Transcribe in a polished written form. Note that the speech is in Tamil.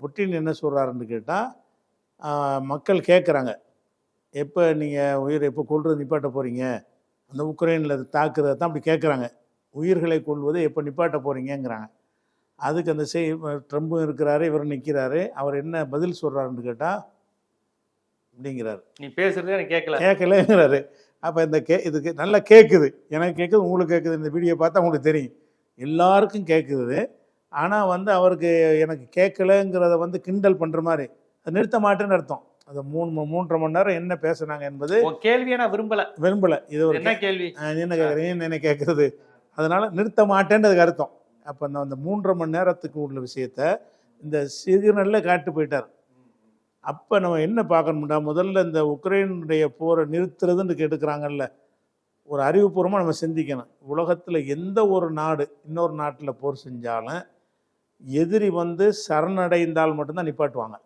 புட்டின் என்ன சொல்கிறாருன்னு கேட்டால், மக்கள் கேட்குறாங்க, எப்போ நீங்கள் உயிரை எப்போ கொல்றது நிப்பாட்ட போகிறீங்க, அந்த உக்ரைனில் தாக்குறதை தான் அப்படி கேட்குறாங்க. உயிர்களை கொள்வதை எப்போ நிப்பாட்ட போகிறீங்கங்கிறாங்க. அதுக்கு அந்த ட்ரம்பும் இருக்கிறாரு, இவர் நிற்கிறாரு. அவர் என்ன பதில் சொல்கிறாருன்னு கேட்டால், அப்படிங்கிறாரு, நீ பேசுறது எனக்கு கேட்கலங்கிறாரு. அப்போ இந்த இதுக்கு நல்லா கேட்குது, எனக்கு கேட்குது, உங்களுக்கு கேட்குது. இந்த வீடியோ பார்த்தா உங்களுக்கு தெரியும், எல்லாருக்கும் கேட்குது. ஆனால் அவருக்கு எனக்கு கேட்கலங்கிறத கிண்டல் பண்ணுற மாதிரி, அது நிறுத்த மாட்டேன்னு அர்த்தம். அது 3.5 மணி நேரம் என்ன பேசுனாங்க என்பது கேள்வியை நான் விரும்பலை. இது ஒரு என்ன கேள்வி, என்ன கேட்குறீங்க, என்ன கேட்குறது, அதனால் நிறுத்த மாட்டேன்றதுக்கு அர்த்தம். அப்போ அந்த 3.5 மணி நேரத்துக்கு உள்ள விஷயத்த இந்த சிக்னலில் காட்டு போயிட்டார். அப்போ நம்ம என்ன பார்க்கணும்டா, முதல்ல இந்த உக்ரைனுடைய போரை நிறுத்துறதுன்னு கேட்டுக்கிறாங்கல்ல, ஒரு அறிவுபூர்வமாக நம்ம சிந்திக்கணும். உலகத்தில் எந்த ஒரு நாடு இன்னொரு நாட்டில் போர் செஞ்சாலும் எதிரி சரணடைந்தால் மட்டும்தான் நிப்பாட்டுவாங்க.